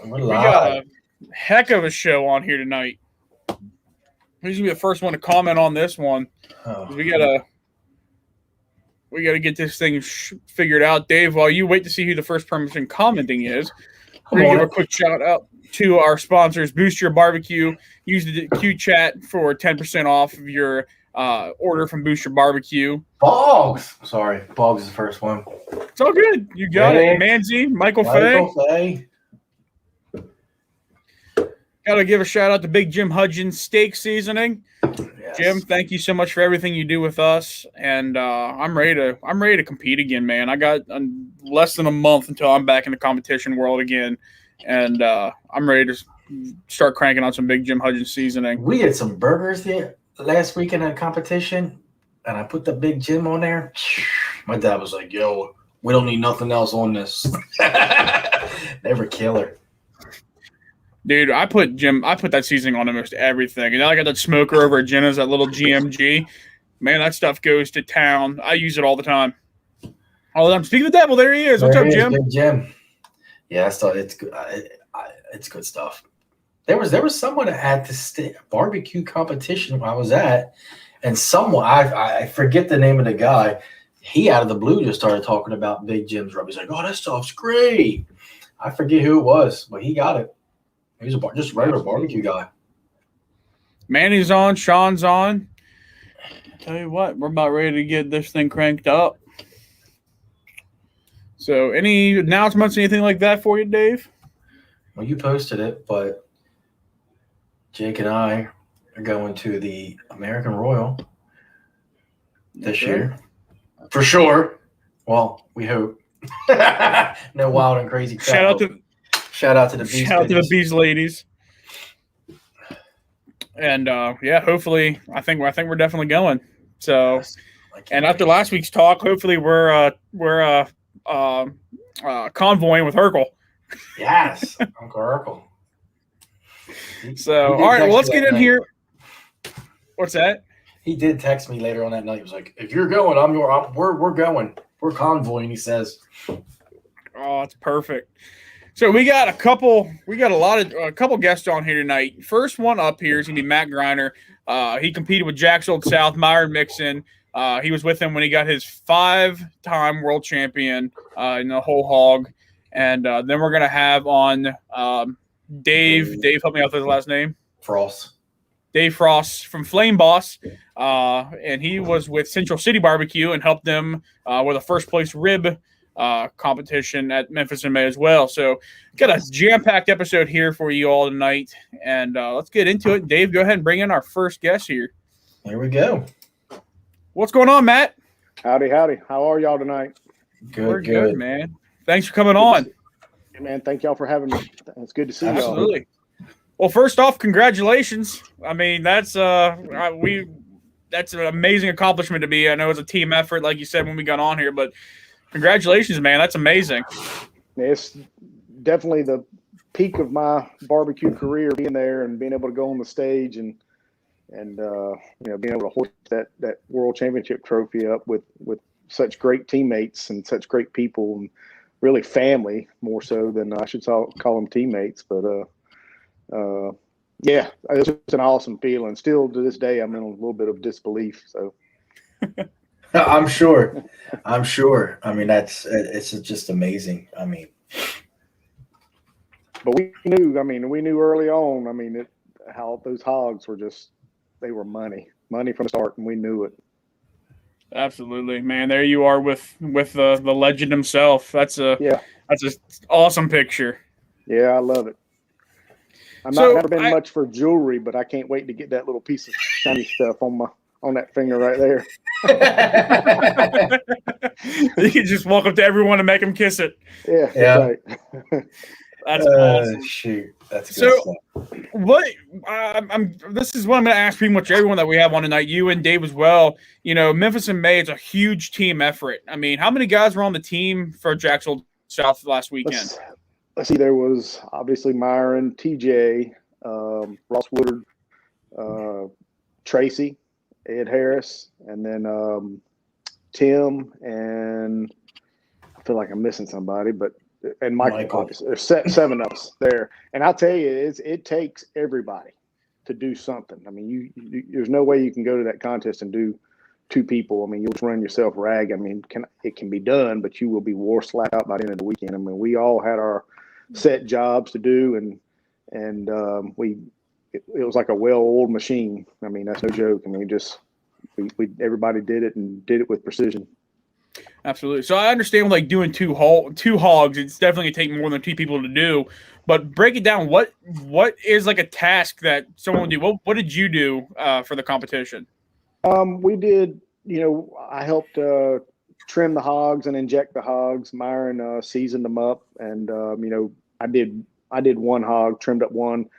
We're We got live. a heck of a show on here tonight. Who's gonna be the first one to comment on this one? 'Cause Oh, we gotta get this thing figured out. Dave, while you wait to see who the first person commenting is, we're I'm gonna on give a it. quick shout out to our sponsors. Boost Your Barbecue. Use the Q chat for 10% off of your order from Boost Your Barbecue. Boggs. Sorry, Boggs is the first one. It's all good. You got it. Manzi, Michael Fay. Michael Fay. Got to give a shout out to Big Jim Hudgens Steak Seasoning. Yes. Jim, thank you so much for everything you do with us, and I'm ready to compete again, man. I got less than a month until I'm back in the competition world again, and I'm ready to start cranking on some Big Jim Hudgens seasoning. We had some burgers there last week in a competition, and I put the Big Jim on there. My dad was like, "Yo, we don't need nothing else on this." Never killer. Dude, I put that seasoning on almost everything. And now I got that smoker over at Jenna's, that little GMG. Man, that stuff goes to town. I use it all the time. Speaking of the devil, there he is. What's up, Jim? Big Jim. Yeah, I thought it's good. It's good stuff. There was someone at the barbecue competition I was at, and someone I forget the name of the guy. He out of the blue just started talking about Big Jim's rub. He's like, "Oh, that stuff's great." I forget who it was, but he got it. He's just a regular barbecue guy. Manny's on. Sean's on. Tell you what, we're about ready to get this thing cranked up. So, any announcements, anything like that for you, Dave? Well, you posted it, but Jake and I are going to the American Royal this year. For sure. Well, we hope. No wild and crazy crap. Shout out to the Bees ladies. And hopefully I think we're definitely going. So Yes, and after last week's talk, hopefully we're convoying with Urkel. Yes, Uncle Urkel. So all right, well, let's get in here. What's that? He did text me later on that night. He was like, "If you're going, we're going. We're convoying." He says. Oh, it's perfect. So we got a couple guests on here tonight. First one up here is gonna be Matt Griner. He competed with Jack's Old South, Myron Mixon. He was with him when he got his 5-time world champion in the whole hog. And then we're gonna have on Dave. Dave, help me out with his last name. Frost. Dave Frosch from Flame Boss, and he was with Central City Barbecue and helped them with a first place rib competition at Memphis in May as well. So got a jam-packed episode here for you all tonight, and let's get into it. Dave, go ahead and bring in our first guest here. Here we go. What's going on, Matt? Howdy. How are y'all tonight? We're good, man. Thanks for coming on. Hey, man, thank y'all for having me. It's good to see y'all. Absolutely. Well, first off, congratulations. I mean, that's an amazing accomplishment to be. I know it's a team effort, like you said when we got on here, but congratulations, man. That's amazing. It's definitely the peak of my barbecue career, being there and being able to go on the stage and being able to hoist that world championship trophy up with such great teammates and such great people, and really family more so than I should call them teammates. But it's just an awesome feeling. Still to this day, I'm in a little bit of disbelief. So. I'm sure. I mean, it's just amazing. I mean, but we knew early on. How those hogs were they were money from the start, and we knew it. Absolutely, man. There you are with the legend himself. That's an awesome picture. Yeah, I love it. I've never been much for jewelry, but I can't wait to get that little piece of shiny stuff on that finger right there. You can just walk up to everyone and make them kiss it. Yeah. Right. That's awesome. Shoot, that's good stuff. This is what I'm going to ask pretty much everyone that we have on tonight. You and Dave as well. You know, Memphis in May is a huge team effort. I mean, how many guys were on the team for Jack's Old South last weekend? Let's see. There was obviously Myron, TJ, Ross Woodard, Tracy, Ed Harris, and then Tim, and I feel like I'm missing somebody, but and Michael. Obviously, there's 7 of us there, and I'll tell you, it takes everybody to do something. I mean, there's no way you can go to that contest and do 2 people. I mean, you'll just run yourself ragged. I mean, it can be done, but you will be wore flat out by the end of the weekend. I mean, we all had our set jobs to do, and it was like a well-oiled machine. I mean, that's no joke. I mean, everybody did it and did it with precision. Absolutely. So I understand like doing two hogs, it's definitely gonna take more than 2 people to do. But break it down. What is like a task that someone would do? What did you do for the competition? We did. I helped trim the hogs and inject the hogs. Myron seasoned them up, and I did 1 hog, trimmed up 1,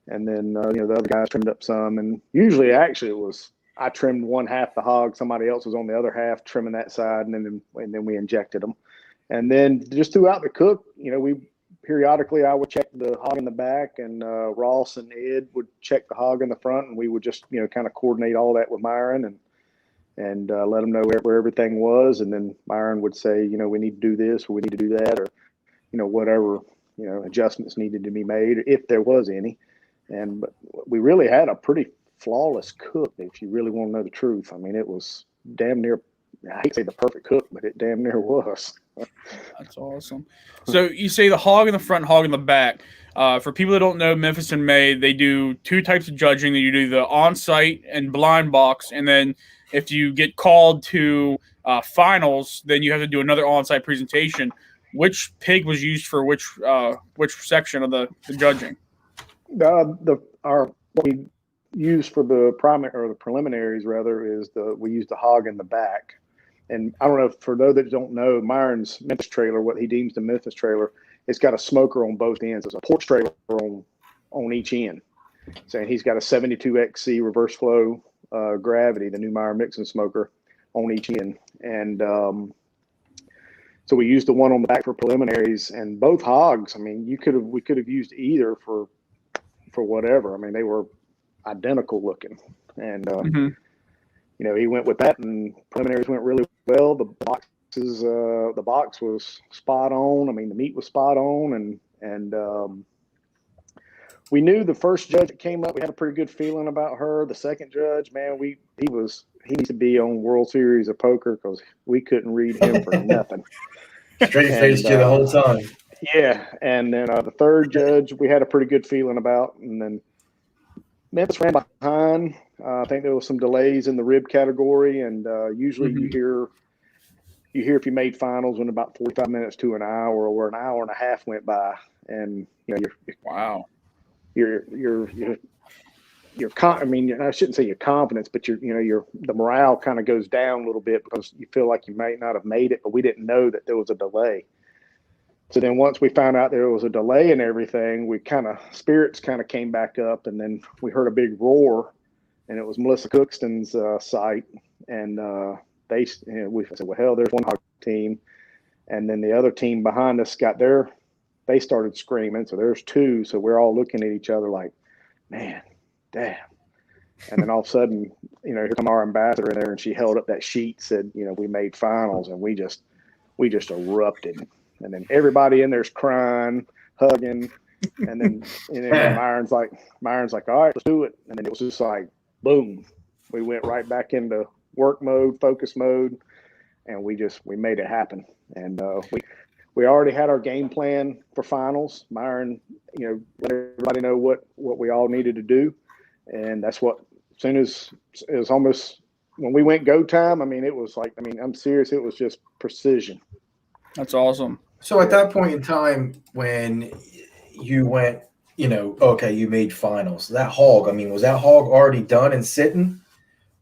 and then the other guys trimmed up some. And usually, actually, it was I trimmed 1/2 the hog. Somebody else was on the other half trimming that side, and then we injected them. And then just throughout the cook, we periodically I would check the hog in the back, and Ross and Ed would check the hog in the front, and we would just kind of coordinate all that with Myron and let them know where everything was. And then Myron would say, we need to do this, or we need to do that, or whatever adjustments needed to be made if there was any. But we really had a pretty flawless cook, if you really want to know the truth. I mean, it was damn near, I hate to say the perfect cook, but it damn near was. That's awesome. So you say the hog in the front, hog in the back. For people that don't know, Memphis and May, they do 2 types of judging. You do the on-site and blind box, and then if you get called to finals, then you have to do another on-site presentation. Which pig was used for which section of the judging? What we use for the primary or the preliminaries rather is we use the hog in the back. And I don't know, for those that don't know, Myron's Memphis trailer, what he deems the Memphis trailer, it's got a smoker on both ends. There's a porch trailer on each end. So he's got a 72XC reverse flow gravity, the new Myron Mixon smoker, on each end. And so we used the one on the back for preliminaries, and both hogs. I mean, we could have used either for whatever. I mean, they were identical looking, and he went with that, and preliminaries went really well. The box was spot on. I mean, the meat was spot on, and we knew the first judge that came up, we had a pretty good feeling about her. The second judge, man, he needs to be on World Series of Poker, because we couldn't read him for nothing. Straight faced you the whole time. Yeah, and then the third judge, we had a pretty good feeling about, and then Memphis ran behind. I think there was some delays in the rib category, and usually you hear if you made finals when about 45 minutes to an hour, or an hour and a half went by, and I mean, I shouldn't say your confidence, but the morale kind of goes down a little bit, because you feel like you might not have made it, but we didn't know that there was a delay. So then once we found out there was a delay and everything, spirits kind of came back up, and then we heard a big roar, and it was Melissa Cookston's site. And we said, well, hell, there's one hog team. And then the other team behind us they started screaming. So there's 2. So we're all looking at each other like, man, damn. And then all of a sudden, here come our ambassador in there, and she held up that sheet, said, we made finals, and we just erupted. And then everybody in there's crying, hugging, and then Myron's like, all right, let's do it. And then it was just like, boom, we went right back into work mode, focus mode, and we made it happen. And we already had our game plan for finals. Myron, let everybody know what we all needed to do, and that's what. As soon as it was almost when we went go time, I mean, it was like, I'm serious, it was just precision. That's awesome. So at that point in time, when you went, okay, you made finals, that hog, was that hog already done and sitting?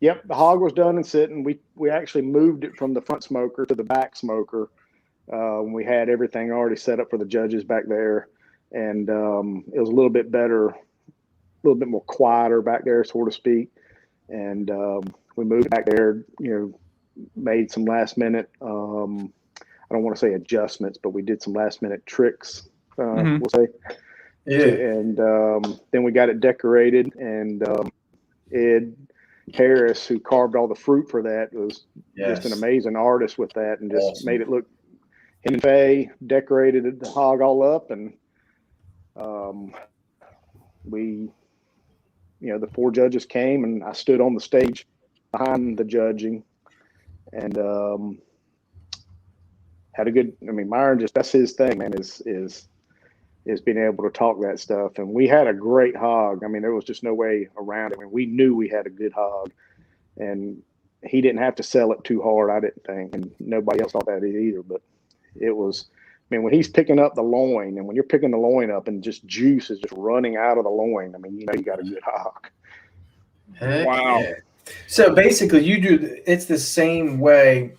Yep, the hog was done and sitting. We actually moved it from the front smoker to the back smoker. We had everything already set up for the judges back there, and it was a little bit better, a little bit more quieter back there, so to speak. And we moved back there, made some last minute, I don't want to say adjustments, but we did some last minute tricks, we'll say. Yeah. And then we got it decorated, and Ed Harris, who carved all the fruit for that, was just an amazing artist with that, and just made it look him and Faye decorated the hog all up, and we, the 4 judges came, and I stood on the stage behind the judging, and had a good. I mean, Myron that's his thing, man. Is being able to talk that stuff, and we had a great hog. I mean, there was just no way around it. I mean, we knew we had a good hog, and he didn't have to sell it too hard, I didn't think, and nobody else thought that either. But it was, I mean, when he's picking up the loin, and when you're picking the loin up, and just juice is just running out of the loin, I mean, you got a good hog. Heck Wow. yeah. So basically, it's the same way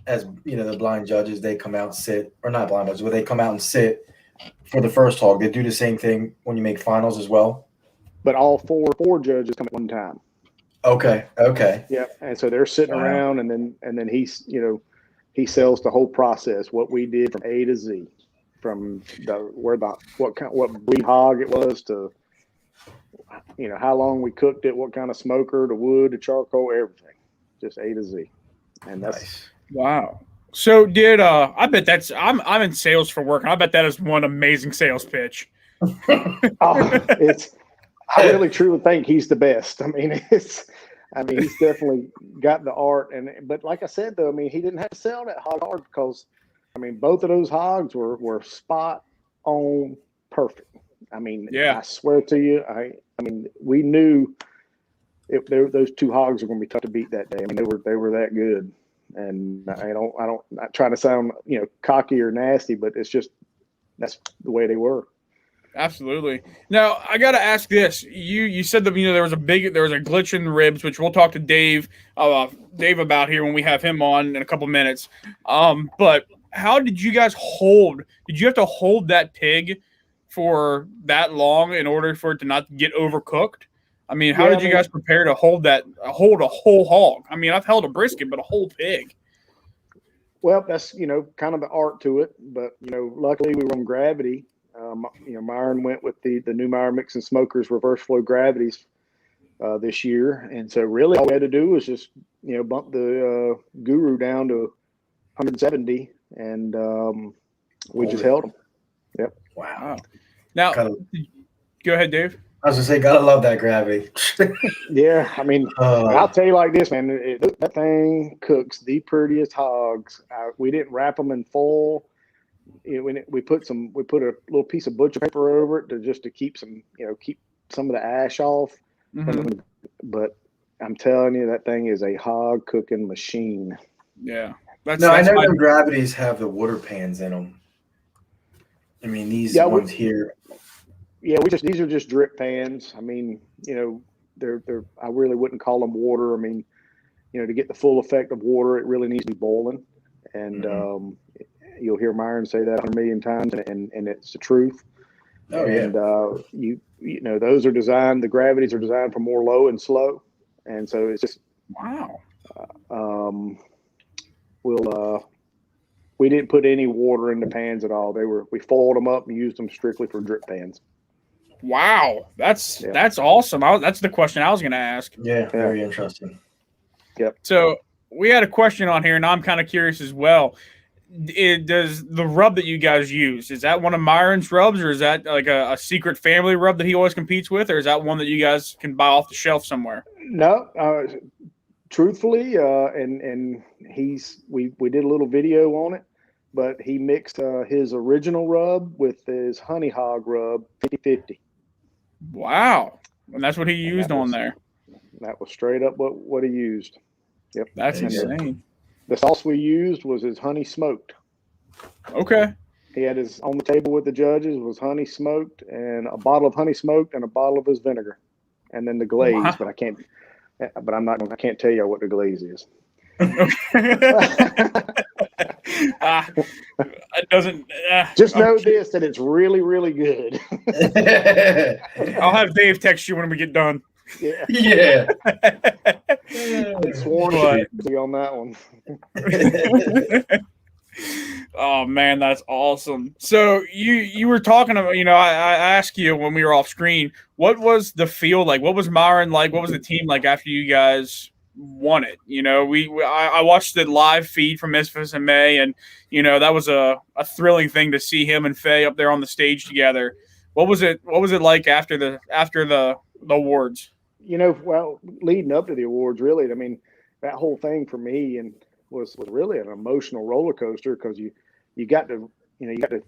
as the blind judges. They come out and sit, or not blind judges, but they come out and sit for the first hog. They do the same thing when you make finals as well. But all four judges come at one time. Okay. Yeah, and so they're sitting around, and then he's he sells the whole process, what we did from A to Z, from what breed hog it was to how long we cooked it, what kind of smoker, the wood, the charcoal, everything, just A to Z, and that's nice. Wow. So I bet I'm in sales for work, and I bet that is one amazing sales pitch. I really truly think he's the best. I mean, he's definitely got the art, but like I said though, I mean, he didn't have to sell that hog hard, because I mean, both of those hogs were spot on perfect. I mean, yeah. I swear to you, I mean, we knew those 2 hogs were going to be tough to beat that day. I mean, they were that good. And I'm not trying to sound cocky or nasty, but it's just that's the way they were. Absolutely. Now I got to ask this: you said that there was a glitch in the ribs, which we'll talk to Dave about here when we have him on in a couple minutes. But how did you guys hold? Did you have to hold that pig for that long in order for it to not get overcooked? I mean, how did you guys prepare to hold a whole hog? I mean, I've held a brisket, but a whole pig. Well, that's, kind of the art to it. But, luckily we were on gravity. Myron went with the new Myron Mixon Smokers reverse flow gravities this year. And so really all we had to do was just, bump the Guru down to 170, and we just held them. Yep. Wow. Now, go ahead, Dave. I was going to say, gotta love that gravity. Yeah, I mean, I'll tell you like this, man. That thing cooks the prettiest hogs. We didn't wrap them in foil. We put a little piece of butcher paper over it to keep some of the ash off. Mm-hmm. But I'm telling you, that thing is a hog cooking machine. Yeah. I know them gravities have the water pans in them. I mean, these ones here. Yeah, these are just drip pans. I mean, they're I really wouldn't call them water. I mean, to get the full effect of water, it really needs to be boiling. And you'll hear Myron say that 100 million times, and it's the truth. Oh, and those are designed. The gravities are designed for more low and slow, and so it's just wow. We didn't put any water in the pans at all. We foiled them up and used them strictly for drip pans. Wow, that's awesome. That's the question I was going to ask. Yeah, very interesting. Yep. So we had a question on here, and I'm kind of curious as well. Does the rub that you guys use, is that one of Myron's rubs, or is that like a secret family rub that he always competes with, or is that one that you guys can buy off the shelf somewhere? No, truthfully, and we did a little video on it, but he mixed his original rub with his honey hog rub 50-50. Wow. And that's what he used on there. That was straight up what he used. Yep. That's insane. The sauce we used was his honey smoked. Okay. He had on the table with the judges was honey smoked, and a bottle of honey smoked and a bottle of his vinegar. And then the glaze, wow. but I can't tell you what the glaze is. It doesn't. Just know this, that it's really, really good. I'll have Dave text you when we get done. Yeah. It's sworn on that one. Oh man, that's awesome. So you were talking about, I asked you when we were off screen, what was the field like? What was Myron like? What was the team like after you guys won it. I watched the live feed from Memphis in May, and that was a thrilling thing to see him and Faye up there on the stage together. What was it like after the awards? Well, leading up to the awards, really, I mean, that whole thing for me was really an emotional roller coaster, because you got to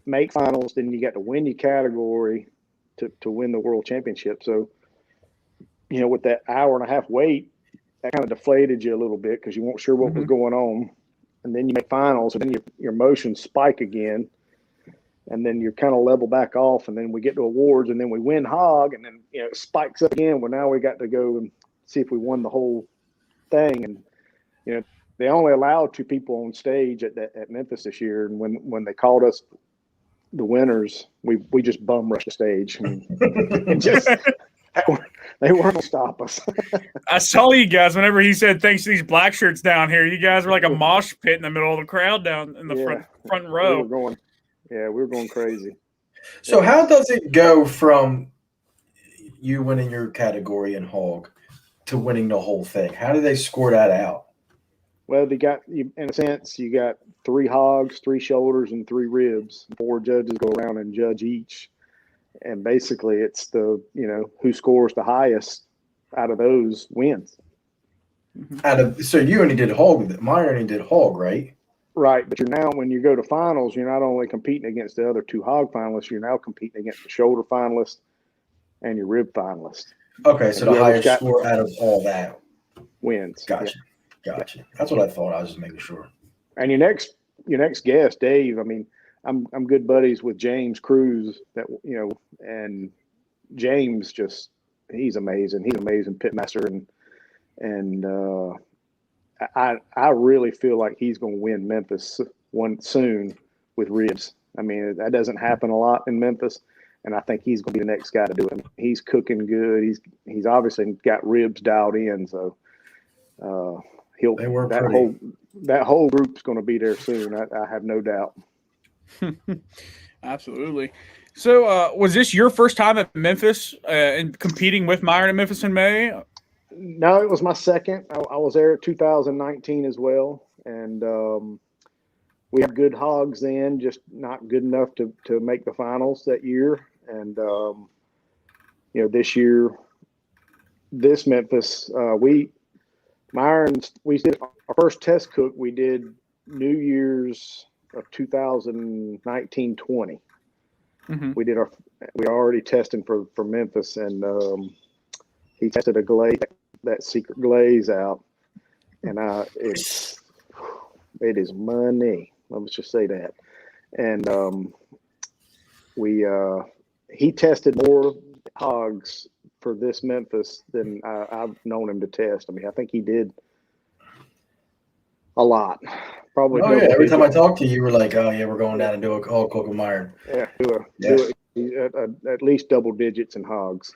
make finals, then you got to win your category to win the world championship. So, with that hour and a half wait, that kind of deflated you a little bit, because you weren't sure what was going on. And then you make finals, and then your emotions spike again. And then you're kind of level back off, and then we get to awards, and then we win hog, and then it spikes up again. Well, now we got to go and see if we won the whole thing. And they only allowed 2 people on stage at Memphis this year, and when they called us the winners, we just bum rushed the stage. And just they weren't gonna stop us. I saw you guys whenever he said thanks to these black shirts down here. You guys were like a mosh pit in the middle of the crowd down in the front row. We were going crazy. So how does it go from you winning your category in hog to winning the whole thing? How do they score that out? Well, in a sense, you got 3 hogs, 3 shoulders, and 3 ribs. 4 judges go around and judge each. And basically it's the, who scores the highest out of those wins. So you only did hog, Myron only did hog, right? Right, but when you go to finals, you're not only competing against the other 2 hog finalists, you're now competing against the shoulder finalist and your rib finalist. Okay, so the highest score out of all that wins. Gotcha. That's what I thought. I was just making sure. And your next guest, Dave. I mean, I'm good buddies with James Cruz. And James he's amazing. He's an amazing pitmaster, and I really feel like he's going to win Memphis one soon with ribs. I mean, that doesn't happen a lot in Memphis, and I think he's going to be the next guy to do it. He's cooking good. He's obviously got ribs dialed in, so that whole group's going to be there soon. I have no doubt. Absolutely. So, was this your first time at Memphis and competing with Myron at Memphis in May? No, it was my second. I was there in 2019 as well, and we had good hogs then, just not good enough to make the finals that year. And this year, this Memphis, we did our first test cook. We did New Year's of 2019-20. We were already testing for Memphis, and he tested a glaze, that secret glaze out, and it is money. Let's just say that. And he tested more hogs for this Memphis than I've known him to test. I mean, I think he did a lot. Probably. Oh yeah. Every time I talk to you, you were like, "Oh yeah, we're going down and do a hog cook with Myron." Yeah, do at least double digits in hogs.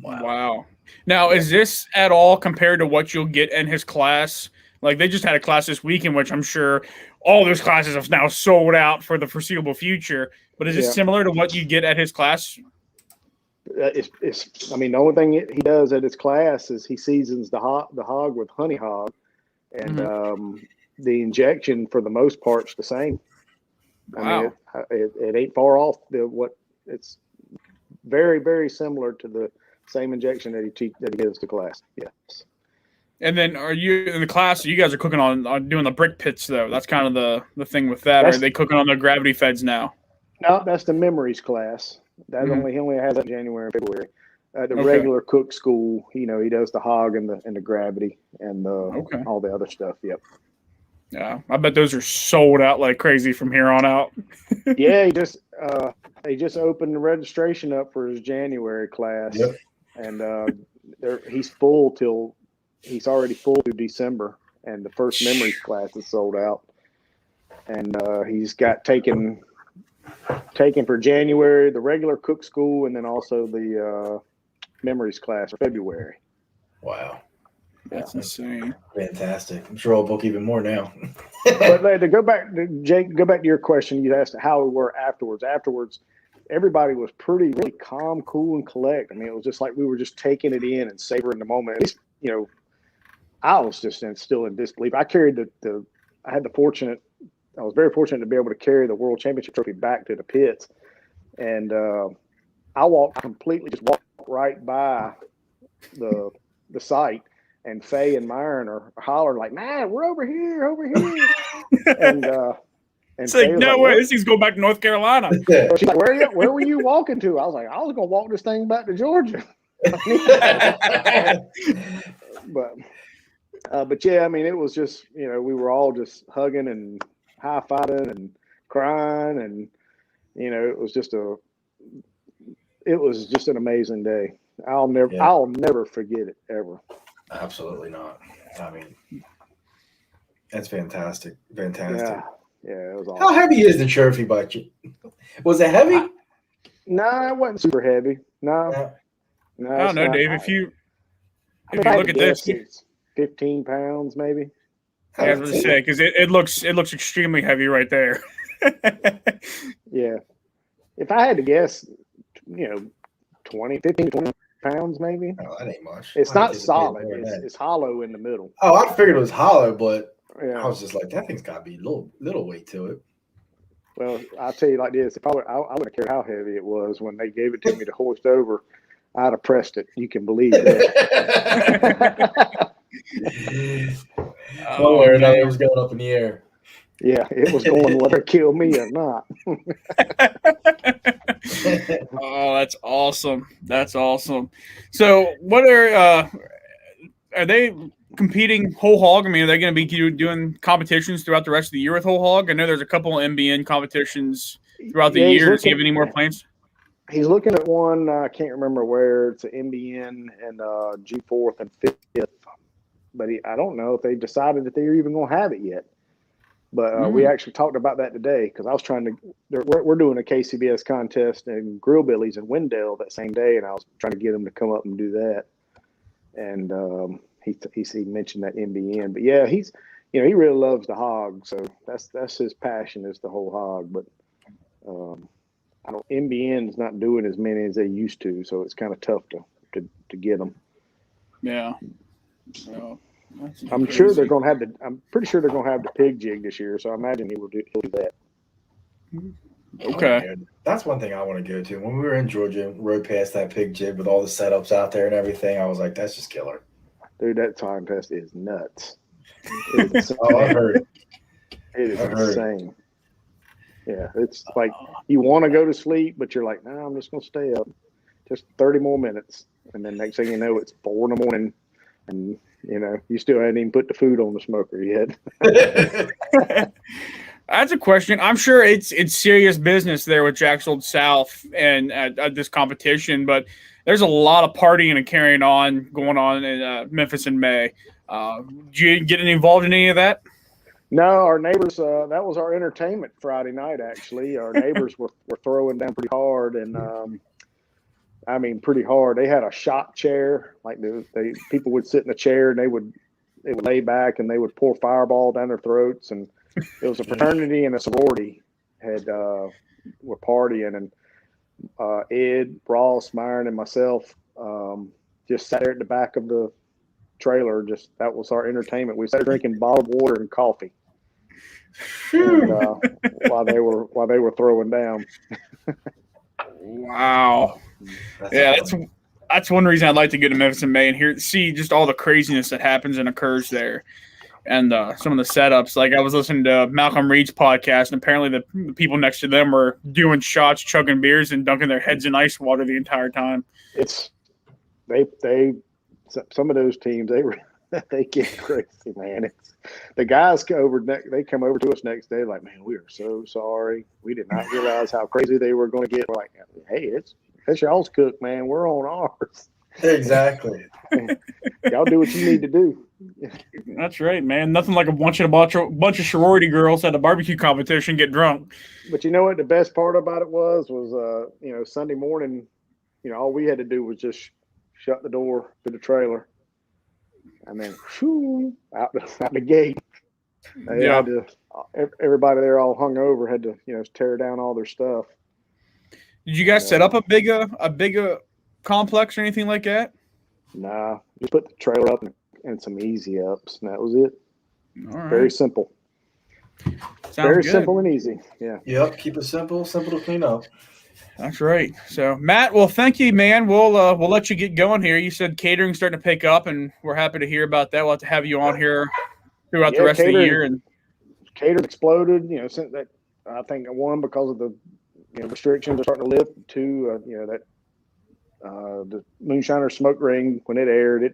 Wow. Now, is this at all compared to what you'll get in his class? Like, they just had a class this week in which I'm sure all those classes have now sold out for the foreseeable future. But is it similar to what you get at his class? I mean, the only thing he does at his class is he seasons the hog with honey hog, and the injection for the most part's the same. Wow. I mean, it ain't far off it's very, very similar to the same injection that he gives to class. Yes. And then, are you in the class? You guys are cooking on doing the brick pits, though. That's kind of the thing with that. Are they cooking on the gravity feds now? No, that's the memories class. That he only has that in January and February. The regular cook school, he does the hog and the gravity and all the other stuff. Yep. Yeah, I bet those are sold out like crazy from here on out. Yeah, he just opened the registration up for his January class, and he's already full through December, and the first memories class is sold out, and he's got taken for January the regular cook school, and then also the memories class for February. Wow. That's insane. Fantastic. I'm sure I'll book even more now. But to go back to your question, you asked how we were afterwards. Afterwards, everybody was really calm, cool, and collect. I mean, it was just like we were just taking it in and savoring the moment. At least, I was just still in disbelief. I carried I was very fortunate to be able to carry the World Championship trophy back to the pits. And I completely walked right by the site, and Faye and Myron are hollering like, "Man, we're over here." and it's like, Faye was no like, way, this thing's going back to North Carolina. She's like, where were you walking to? I was like, I was going to walk this thing back to Georgia. But yeah, I mean, it was just, we were all just hugging and high-fiving and crying, and it was just an amazing day. I'll never forget it ever. Absolutely not. I mean, that's fantastic. Yeah, it was awesome. How heavy is the trophy bucket? Was it heavy? No, it wasn't super heavy. No. I don't know, Dave. If you look at this, it's 15 pounds maybe. I was going to say, because it looks extremely heavy right there. Yeah. If I had to guess, 15 to 20 pounds maybe. Oh, that ain't much. It's not solid. It's hollow in the middle. Oh, I figured it was hollow, but yeah. I was just like, that thing's got to be little weight to it. Well, I'll tell you like this. I wouldn't care how heavy it was when they gave it to me to hoist over. I'd have pressed it. You can believe it. Don't worry, it was going up in the air. Yeah, it was going whether it killed me or not. Oh, that's awesome. That's awesome. So what are they competing whole hog? I mean, are they going to be doing competitions throughout the rest of the year with whole hog? I know there's a couple of MBN competitions throughout the year. Does he have any more plans? He's looking at one. I can't remember where. It's an MBN and G4th and 5th. But I don't know if they decided that they're even going to have it yet. But we actually talked about that today because I was trying to. We're doing a KCBS contest in Grillbillies in Wendell that same day, and I was trying to get him to come up and do that. And he mentioned that MBN, but yeah, he really loves the hog, so that's his passion is the whole hog. But MBN's not doing as many as they used to, so it's kind of tough to get them. Yeah. So, I'm pretty sure they're going to have the pig jig this year, so I imagine he'll do that. Okay. That's one thing I want to go to. When we were in Georgia, rode past that pig jig with all the setups out there and everything, I was like, that's just killer. Dude, that contest is nuts. Oh, I heard. It is insane. Yeah, it's like you want to go to sleep, but you're like, no, I'm just going to stay up just 30 more minutes. And then next thing you know, it's 4 in the morning, and you still hadn't even put the food on the smoker yet. That's a question. I'm sure it's serious business there with Jack's Old South and at this competition, but there's a lot of partying and carrying on going on in Memphis in May. Did you get involved in any of that? No, our neighbors, that was our entertainment Friday night, actually. Our neighbors were throwing down pretty hard, and I mean pretty hard. They had a shot chair. Like people would sit in a chair, and they would lay back, and they would pour Fireball down their throats. And it was a fraternity and a sorority were partying, and Ed, Ross, Myron, and myself just sat there at the back of the trailer. Just that was our entertainment. We sat drinking bottled water and coffee, and, while they were throwing down. Wow. That's one reason I'd like to go to Memphis in May and see just all the craziness that happens and occurs there, and some of the setups. Like I was listening to Malcolm Reed's podcast, and apparently the people next to them were doing shots, chugging beers, and dunking their heads in ice water the entire time. Some of those teams they get crazy, man. The guys come over to us next day like, man, we are so sorry. We did not realize how crazy they were going to get. We're like, hey, it's y'all's cook, man. We're on ours. Exactly. Y'all do what you need to do. That's right, man. Nothing like a bunch of sorority girls at a barbecue competition get drunk. But you know what? The best part about it was Sunday morning, all we had to do was just shut the door to the trailer, and then out the gate. Everybody there all hung over had to tear down all their stuff. Did you guys set up a big complex or anything like that? Nah, just put the trailer up and some easy ups, and that was it. All right. Very simple. Sounds Very good. simple and easy. Yeah. Yep. Keep it simple to clean up. That's right. So, Matt, well, thank you, man. We'll let you get going here. You said catering's starting to pick up, and we're happy to hear about that. We'll have to have you on here throughout the rest of the year. And catering exploded. Since that, I think one because of the restrictions are starting to lift. Two, that the Moonshiner Smoke Ring when it aired,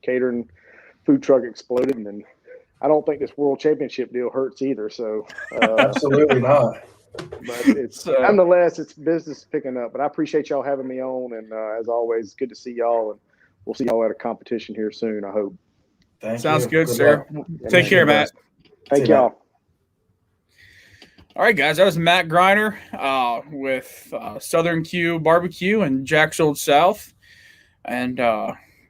catering food truck exploded, and then I don't think this World Championship deal hurts either. So absolutely not. But it's nonetheless, it's business picking up. But I appreciate y'all having me on, and as always, good to see y'all, and we'll see y'all at a competition here soon, I hope. Sounds good, sir. Take care, Matt. Thank y'all. All right, guys, that was Matt Griner with Southern Q Barbecue and Jack's Old South, and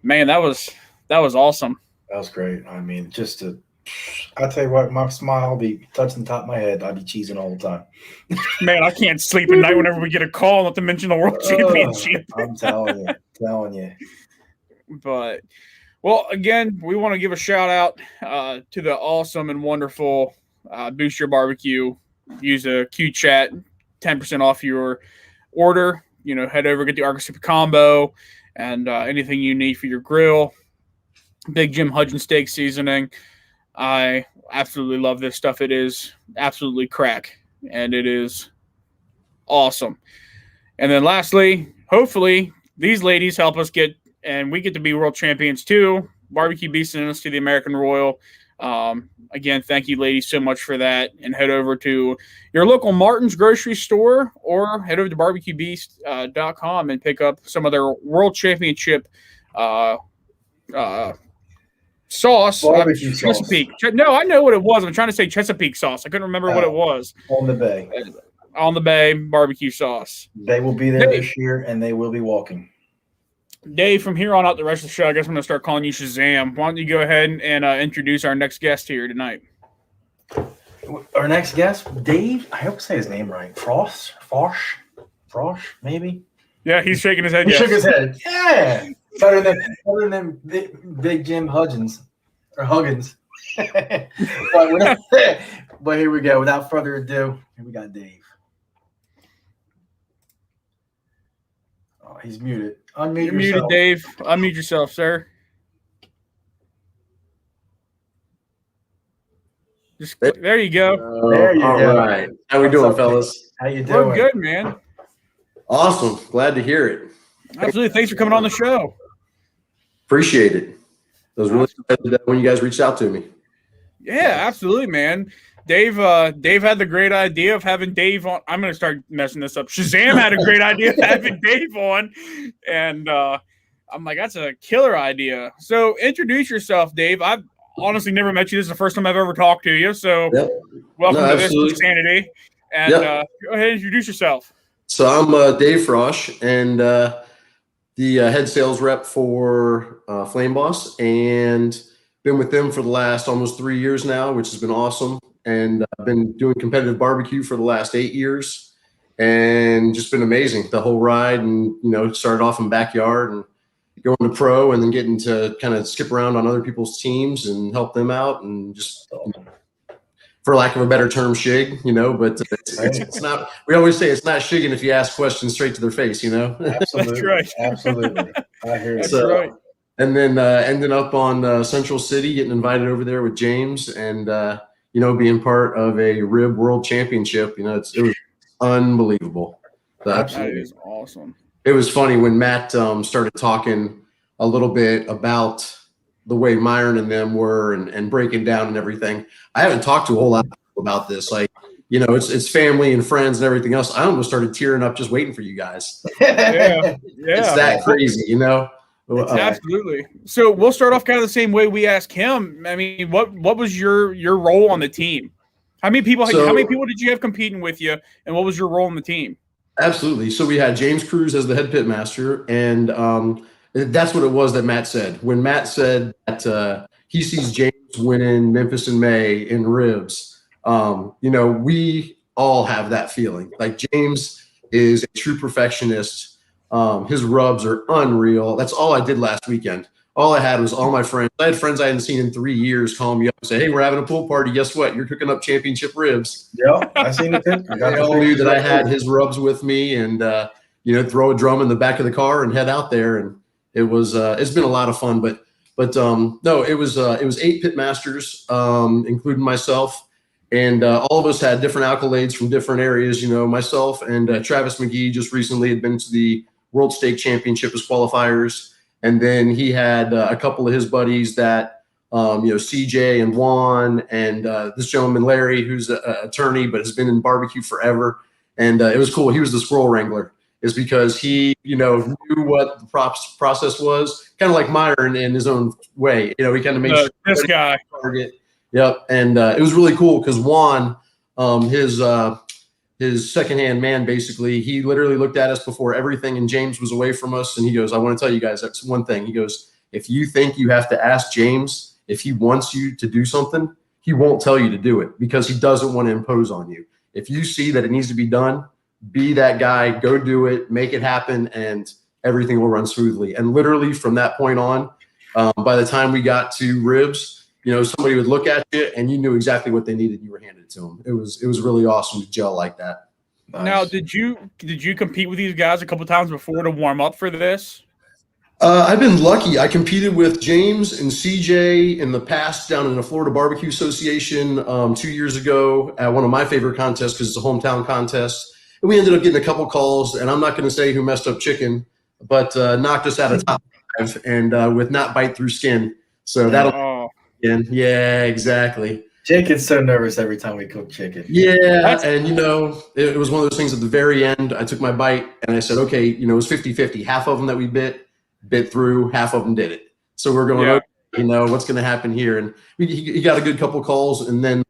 man, that was awesome. That was great. I mean, I tell you what, my smile will be touching the top of my head. I'll be cheesing all the time. Man, I can't sleep at night whenever we get a call, not to mention the World Championship. I'm telling you. But, well, again, we want to give a shout out to the awesome and wonderful Boost Your Barbecue. Use a Q chat, 10% off your order. Head over, get the Argus Super Combo, and anything you need for your grill. Big Jim Hudgens steak seasoning. I absolutely love this stuff. It is absolutely crack, and it is awesome. And then lastly, hopefully these ladies help us and we get to be world champions too. Barbecue Beast sending us to the American Royal. Again, thank you ladies so much for that. And head over to your local Martin's grocery store or head over to barbecuebeast.com and pick up some of their world championship sauce. Barbecue sauce. Chesapeake. No, I know what it was. I'm trying to say Chesapeake sauce. I couldn't remember what it was. On the Bay. On the Bay barbecue sauce. They will be there this year, and they will be walking. Dave, from here on out the rest of the show, I guess I'm going to start calling you Shazam. Why don't you go ahead and introduce our next guest here tonight? Our next guest, Dave, I hope I say his name right. Frosch, maybe? Yeah, he's shaking his head. He shook his head. Yeah. Better than Big Jim Hudgens or Huggins. But here we go. Without further ado, here we got Dave. Oh, he's muted. Unmute You're yourself. muted, Dave. Unmute yourself, sir. There you go. There you all go. Right. How we doing, fellas? How you doing? We're good, man. Awesome. Glad to hear it. Absolutely. Thanks for coming on the show. Appreciate it. I was really excited when you guys reached out to me. Yeah, absolutely, man. Dave had the great idea of having Dave on. I'm going to start messing this up. Shazam had a great idea of having Dave on, and I'm like, that's a killer idea. So introduce yourself, Dave. I've honestly never met you. This is the first time I've ever talked to you. So welcome to this insanity. And go ahead and introduce yourself. So I'm Dave Frosch, and the head sales rep for Flame Boss, and been with them for the last almost 3 years now, which has been awesome. And I've been doing competitive barbecue for the last 8 years, and just been amazing the whole ride. And started off in backyard and going to pro, and then getting to kind of skip around on other people's teams and help them out, and just for lack of a better term, shig. But it's not. We always say it's not shigging if you ask questions straight to their face. Absolutely, that's right. Absolutely, I hear you. That's right. And then ending up on Central City, getting invited over there with James, and being part of a rib world championship. It was unbelievable. That is awesome. It was funny when Matt started talking a little bit about the way Myron and them were and breaking down and everything. I haven't talked to a whole lot of people about this. Like, it's family and friends and everything else. I almost started tearing up just waiting for you guys. Yeah. It's that crazy, Absolutely. So we'll start off kind of the same way we asked him. I mean, what was your role on the team? How many people did you have competing with you, and what was your role on the team? Absolutely. So we had James Cruz as the head pit master, and that's what it was that Matt said. When Matt said that he sees James winning Memphis in May in ribs, we all have that feeling. Like, James is a true perfectionist. His rubs are unreal. That's all I did last weekend. all I had was all my friends. I had friends I hadn't seen in 3 years calling me up and say, "Hey, we're having a pool party. Guess what? You're cooking up championship ribs." Yeah, I seen it too. They all knew that I had his rubs with me, and throw a drum in the back of the car and head out there. And it was it's been a lot of fun. But no, it was 8 pit masters, including myself. And all of us had different accolades from different areas. Myself and Travis McGee just recently had been to the World Stake Championship as qualifiers. And then he had a couple of his buddies that, CJ and Juan and this gentleman, Larry, who's an attorney but has been in barbecue forever. And it was cool. He was the squirrel wrangler, is because he, knew what the process was, kind of like Myron in his own way. He kind of made sure this guy. Target. Yep. And it was really cool because Juan, his secondhand man, basically, he literally looked at us before everything, and James was away from us. And he goes, "I want to tell you guys, that's one thing." He goes, "If you think you have to ask James if he wants you to do something, he won't tell you to do it because he doesn't want to impose on you. If you see that it needs to be done, be that guy, go do it, make it happen, and everything will run smoothly." And literally from that point on, by the time we got to ribs, somebody would look at you and you knew exactly what they needed. You were handed it to them. It was really awesome to gel like that. Nice. Now, did you compete with these guys a couple times before to warm up for this? I've been lucky. I competed with James and CJ in the past down in the Florida Barbecue Association 2 years ago at one of my favorite contests because it's a hometown contest. And we ended up getting a couple calls, and I'm not going to say who messed up chicken, but knocked us out of top 5 and with not bite through skin. So that'll. Yeah, exactly. Jake gets so nervous every time we cook chicken. Yeah, and it was one of those things at the very end. I took my bite and I said, okay, it was 50-50. Half of them that we bit through, half of them did it. So we're going, okay, what's going to happen here? And he got a good couple calls, and then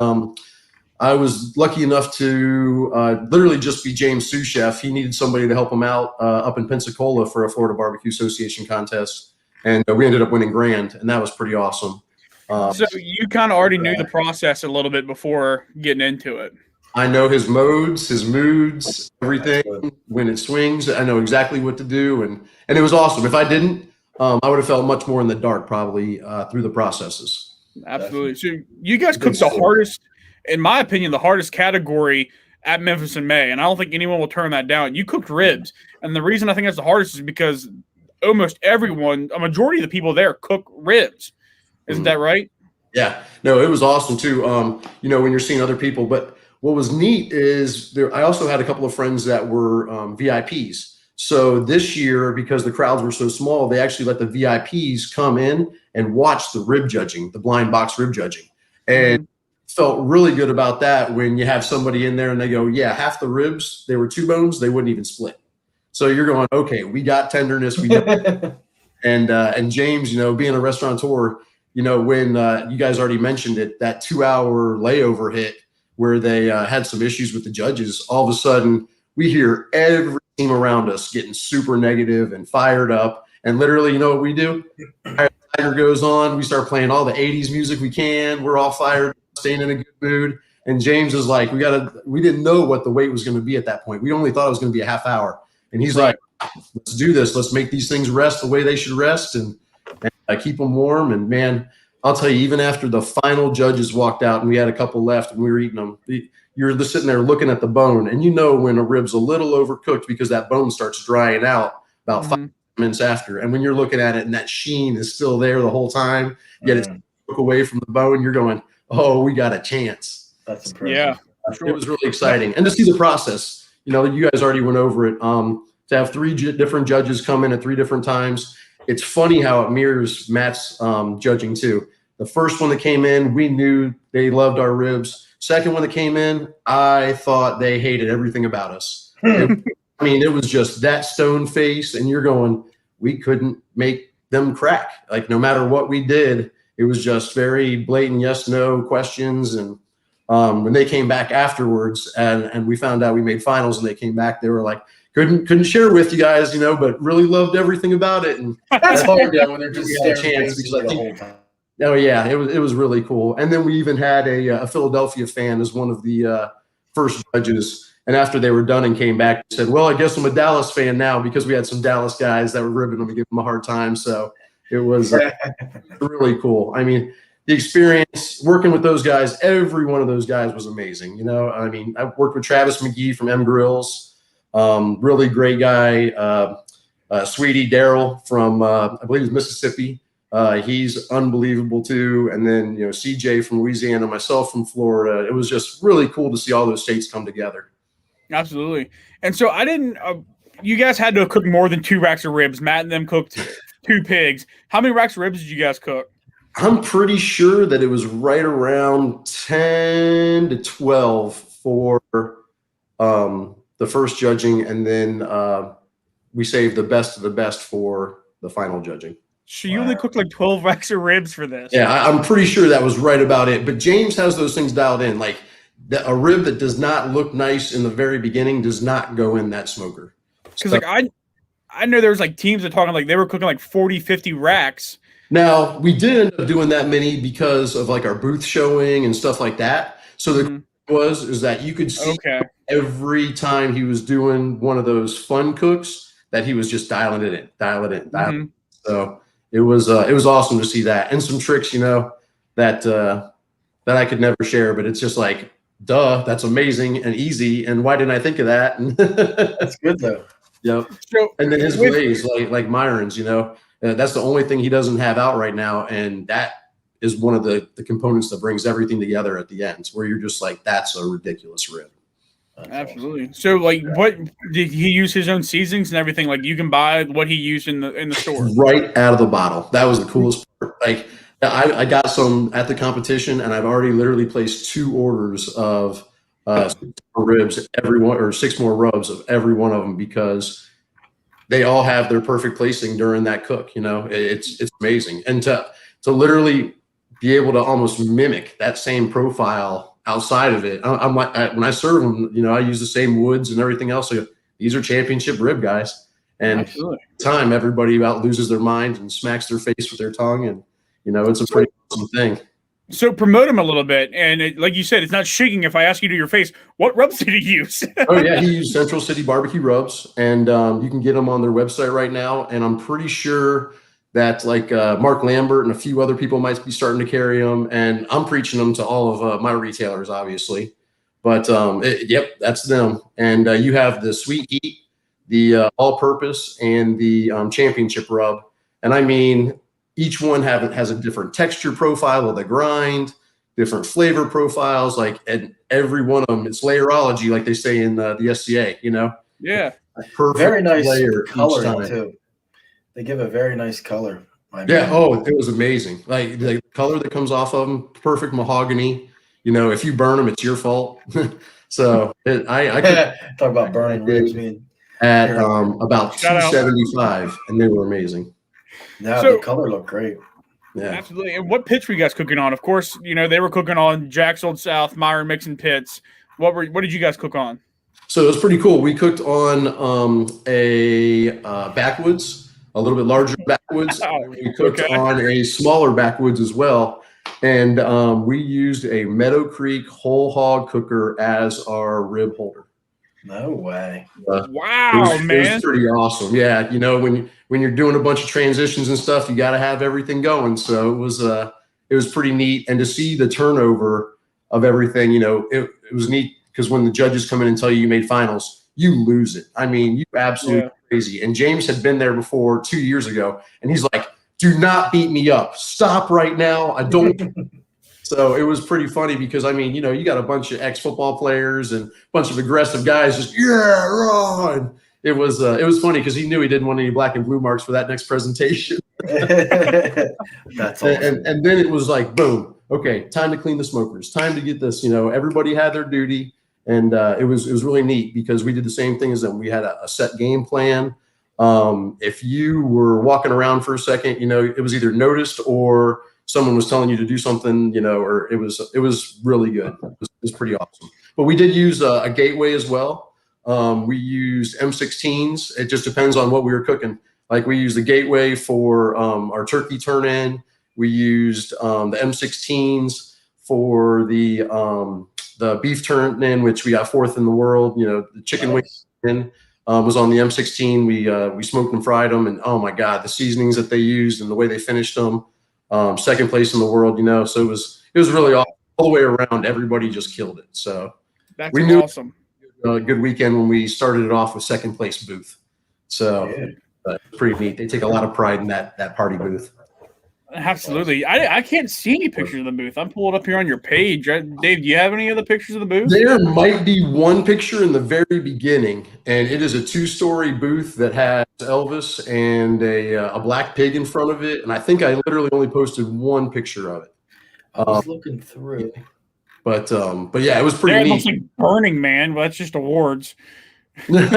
I was lucky enough to literally just be James' sous chef. He needed somebody to help him out up in Pensacola for a Florida Barbecue Association contest, and we ended up winning grand, and that was pretty awesome. So you kind of already knew the process a little bit before getting into it. I know his modes, his moods, everything. When it swings, I know exactly what to do, and it was awesome. If I didn't, I would have felt much more in the dark probably through the processes. Absolutely. So you guys cooked the hardest, in my opinion, the hardest category at Memphis in May, and I don't think anyone will turn that down. You cooked ribs, and the reason I think that's the hardest is because almost everyone, a majority of the people there, cook ribs. Isn't that right? Yeah. No, it was awesome too. When you're seeing other people. But what was neat is I also had a couple of friends that were VIPs. So this year, because the crowds were so small, they actually let the VIPs come in and watch the rib judging, the blind box rib judging. And felt really good about that when you have somebody in there and they go, yeah, half the ribs, they were 2 bones, they wouldn't even split. So you're going, okay, we got tenderness. We got and James, being a restaurateur, when you guys already mentioned it, that 2-hour layover hit where they had some issues with the judges, all of a sudden we hear every team around us getting super negative and fired up. And literally, you know what we do? Tiger goes on. We start playing all the 80s music we can. We're all fired, staying in a good mood. And James is like, we didn't know what the wait was going to be at that point. We only thought it was going to be a half hour. And he's like, let's do this. Let's make these things rest the way they should rest and keep them warm. And man, I'll tell you, even after the final judges walked out and we had a couple left and we were eating them, you're just sitting there looking at the bone, and when a rib's a little overcooked because that bone starts drying out about 5 minutes after. And when you're looking at it and that sheen is still there the whole time, yet it's took away from the bone, you're going, oh, we got a chance. That's impressive. Yeah, it was really exciting. And to see the process, you guys already went over it. To have 3 different judges come in at 3 different times. It's funny how it mirrors Matt's judging too. The first one that came in, we knew they loved our ribs. Second one that came in, I thought they hated everything about us. It was just that stone face, and you're going, we couldn't make them crack. Like no matter what we did, it was just very blatant yes, no questions. And when they came back afterwards and we found out we made finals and they came back, they were like, couldn't share with you guys, but really loved everything about it. And that's hard when they're just staring chance the whole time. Oh yeah, it was really cool. And then we even had a Philadelphia fan as one of the first judges. And after they were done and came back, they said, "Well, I guess I'm a Dallas fan now," because we had some Dallas guys that were ribbing them and giving them a hard time. So It was really cool. I mean, the experience working with those guys, every one of those guys was amazing. I mean, I worked with Travis McGee from M Grills, really great guy. Sweetie Daryl from, I believe it's Mississippi. He's unbelievable too. And then, CJ from Louisiana, myself from Florida. It was just really cool to see all those states come together. Absolutely. And so you guys had to cook more than 2 racks of ribs. Matt and them cooked 2 pigs. How many racks of ribs did you guys cook? I'm pretty sure that it was right around 10 to 12 for the first judging. And then we saved the best of the best for the final judging. So you only cooked like 12 racks of ribs for this. Yeah, I'm pretty sure that was right about it. But James has those things dialed in. Like a rib that does not look nice in the very beginning does not go in that smoker. Because I know there was like teams that talking like they were cooking like 40, 50 racks. Now, we did end up doing that many because of like our booth showing and stuff like that. So the is that you could see every time he was doing one of those fun cooks that he was just dialing it in. So it was awesome to see that, and some tricks, that I could never share, but it's just like, duh, that's amazing and easy, and why didn't I think of that? That's good though. Yep. So, and then his glaze, like Myron's, that's the only thing he doesn't have out right now, and that is one of the components that brings everything together at the end, where you're just like, that's a ridiculous rib. Absolutely. So, like, what did he use his own seasonings and everything? Like, you can buy what he used in the store right out of the bottle. That was the coolest part. Like, I got some at the competition, and I've already literally placed 2 orders of 6 more ribs, or 6 more rubs of every one of them, because they all have their perfect placing during that cook. It's amazing, and to literally be able to almost mimic that same profile outside of it. I'm like, when I serve them, I use the same woods and everything else. So these are championship rib guys, and time everybody about loses their mind and smacks their face with their tongue, and it's a pretty awesome thing. So promote him a little bit, and like you said, it's not shaking. If I ask you to your face, what rubs did he use? Oh yeah, he used Central City Barbecue rubs, and you can get them on their website right now. And I'm pretty sure that like Mark Lambert and a few other people might be starting to carry them, and I'm preaching them to all of my retailers, obviously. But yep, that's them. And you have the Sweet Heat, the all-purpose, and the championship rub. And I mean, each one has a different texture profile of the grind, different flavor profiles, and every one of them, it's layerology, like they say in the SCA, Yeah. Perfect. Very nice layer coloring too. They give a very nice color. Yeah. Oh, it was amazing. Like the color that comes off of them, perfect mahogany. If you burn them, it's your fault. So I could talk about burning ribs at about 275, and they were amazing. Yeah, the color looked great. Yeah, absolutely. And what pits were you guys cooking on? Of course, they were cooking on Jack's Old South, Myron, Mixon pits. What did you guys cook on? So it was pretty cool. We cooked on a backwoods, a little bit larger backwoods. We cooked on a smaller backwoods as well, and we used a Meadow Creek whole hog cooker as our rib holder. No way! Wow, man, it was pretty awesome. Yeah, when you're doing a bunch of transitions and stuff, you got to have everything going. So it was pretty neat, and to see the turnover of everything, it was neat, because when the judges come in and tell you made finals, you lose it. I mean, you absolutely crazy. And James had been there before 2 years ago, and he's like, "Do not beat me up. Stop right now. I don't." So it was pretty funny, because I mean, you got a bunch of ex-football players and a bunch of aggressive guys just and it was funny, because he knew he didn't want any black and blue marks for that next presentation. That's awesome. And then it was like, boom, okay, time to clean the smokers, time to get this. Everybody had their duty, and it was really neat, because we did the same thing as them. We had a set game plan. If you were walking around for a second, it was either noticed or someone was telling you to do something, or it was really good. It was pretty awesome. But we did use a gateway as well. We used M16s. It just depends on what we were cooking. Like we used the gateway for our turkey turn-in. We used the M16s for the beef turn-in, which we got 4th in the world. The chicken wing. was on the M16. We smoked and fried them, and oh my God, the seasonings that they used and the way they finished them. Second place in the world, so it was really awesome. All the way around. Everybody just killed it. So That's we knew awesome. a good weekend when we started it off with second place booth. So pretty neat. They take a lot of pride in that party booth. Absolutely. I can't see any pictures of the booth. I'm pulling up here on your page. Dave, do you have any of the pictures of the booth? There might be one picture in the very beginning, and it is a 2-story booth that has Elvis and a black pig in front of it. And I think I literally only posted one picture of it. I was looking through. But yeah, it was pretty neat. It looks like Burning Man. Well, that's just awards. Let's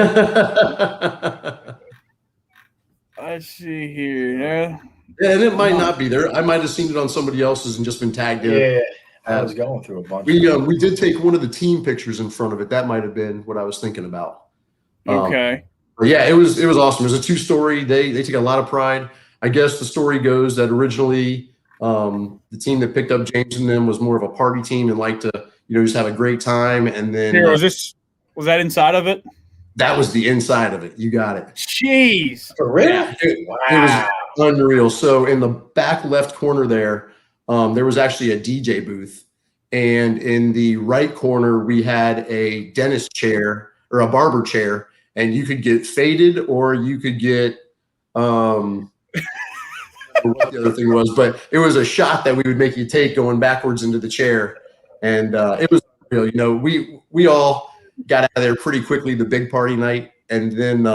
see here. Yeah, and it might not be there. I might have seen it on somebody else's and just been tagged in. Yeah, I was going through a bunch. We did take one of the team pictures in front of it. That might have been what I was thinking about. Okay. But yeah, it was awesome. It was a 2-story. They take a lot of pride. I guess the story goes that originally the team that picked up James and them was more of a party team and liked to just have a great time. And then was that inside of it? That was the inside of it. You got it. Jeez. For real? Yeah, it was unreal. So in the back left corner there was actually a DJ booth. And in the right corner, we had a dentist chair or a barber chair. And you could get faded or you could get what the other thing was. But it was a shot that we would make you take going backwards into the chair. And it was real. We all got out of there pretty quickly the big party night, and then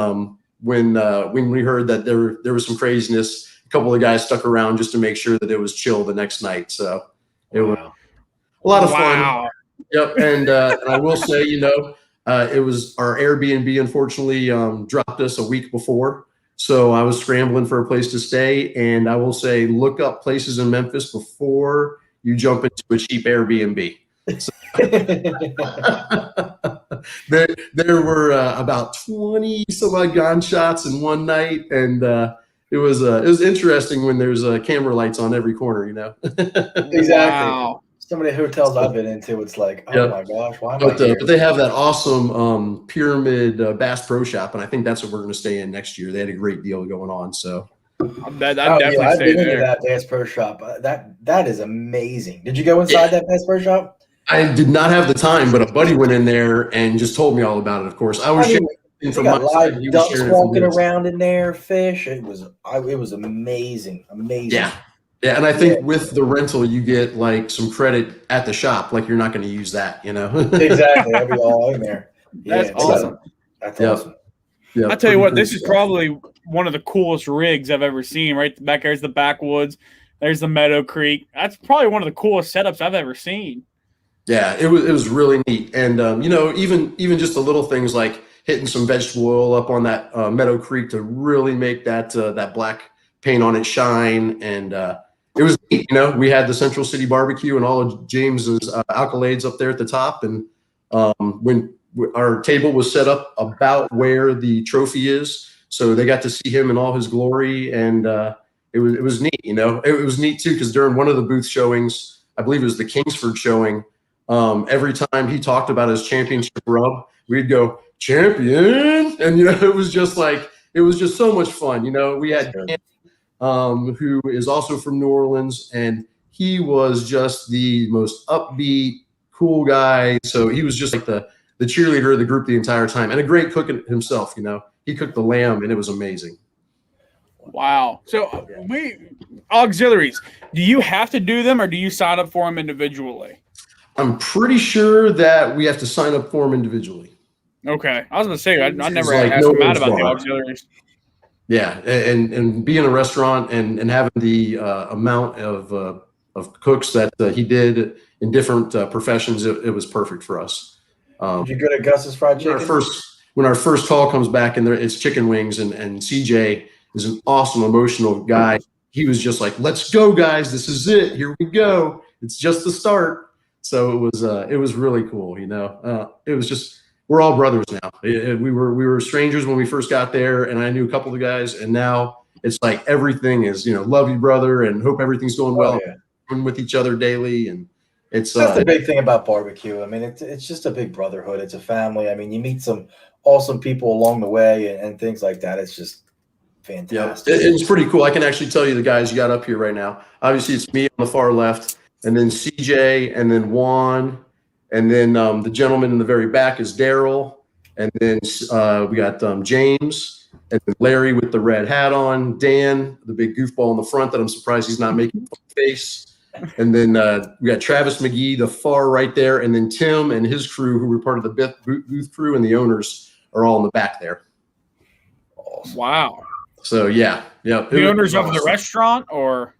when we heard that there was some craziness, a couple of guys stuck around just to make sure that it was chill the next night. So it was a lot of fun. Yep, and I will say, it was our Airbnb unfortunately dropped us a week before, so I was scrambling for a place to stay. And I will say, look up places in Memphis before you jump into a cheap Airbnb. So, there were about 20 some odd gunshots in one night, and it was interesting when there's camera lights on every corner. Exactly. Wow. Some of the hotels I've been into, it's like, oh my gosh, why am I here? But they have that awesome Pyramid Bass Pro Shop, and I think that's what we're going to stay in next year. They had a great deal going on, so. I've been into that Bass Pro Shop. That is amazing. Did you go inside that Bass Pro Shop? I did not have the time, but a buddy went in there and just told me all about it. Of course, I was sharing from my side. Ducks walking around in there, fish. It was amazing. Yeah, and I think with the rental, you get like some credit at the shop. Like you're not going to use that, Exactly. That'd be all in there. That's awesome. That's awesome. Yeah, I tell you what, this is probably one of the coolest rigs I've ever seen. Right back there's the backwoods. There's the Meadow Creek. That's probably one of the coolest setups I've ever seen. Yeah, it was really neat. And, even just the little things like hitting some vegetable oil up on that Meadow Creek to really make that black paint on it shine. And it was neat. We had the Central City Barbecue and all of James's accolades up there at the top. And when our table was set up about where the trophy is, so they got to see him in all his glory. And it was neat. It was neat, too, because during one of the booth showings, I believe it was the Kingsford showing, every time he talked about his championship rub, we'd go, champion. And, it was just so much fun. We had Dan, who is also from New Orleans, and he was just the most upbeat, cool guy. So he was just like the cheerleader of the group the entire time, and a great cook himself. He cooked the lamb, and it was amazing. Wow. So auxiliaries, do you have to do them or do you sign up for them individually? I'm pretty sure that we have to sign up for them individually. Okay. I was going to say, I never asked him out about the auxiliaries. Yeah. And being a restaurant and having the amount of cooks that he did in different professions, it was perfect for us. Did you go to Gus's Fried Chicken? When our first call comes back and it's chicken wings, and CJ is an awesome, emotional guy. He was just like, let's go, guys. This is it. Here we go. It's just the start. So it was really cool, It was just, we're all brothers now. We were strangers when we first got there, and I knew a couple of the guys, and now it's like everything is, love you, brother, and hope everything's going well. Yeah. With each other daily, and that's the big thing about barbecue. I mean, it's just a big brotherhood. It's a family. I mean, you meet some awesome people along the way and things like that. It's just fantastic. It's pretty cool. I can actually tell you the guys you got up here right now. Obviously, it's me on the far left, and then CJ, and then Juan, and then the gentleman in the very back is Daryl, and then we got James, and then Larry with the red hat on, Dan, the big goofball in the front that I'm surprised he's not making a face, and then we got Travis McGee, the far right there, and then Tim and his crew, who were part of the booth crew, and the owners are all in the back there. Awesome. Wow. So yeah. The owners of the restaurant, or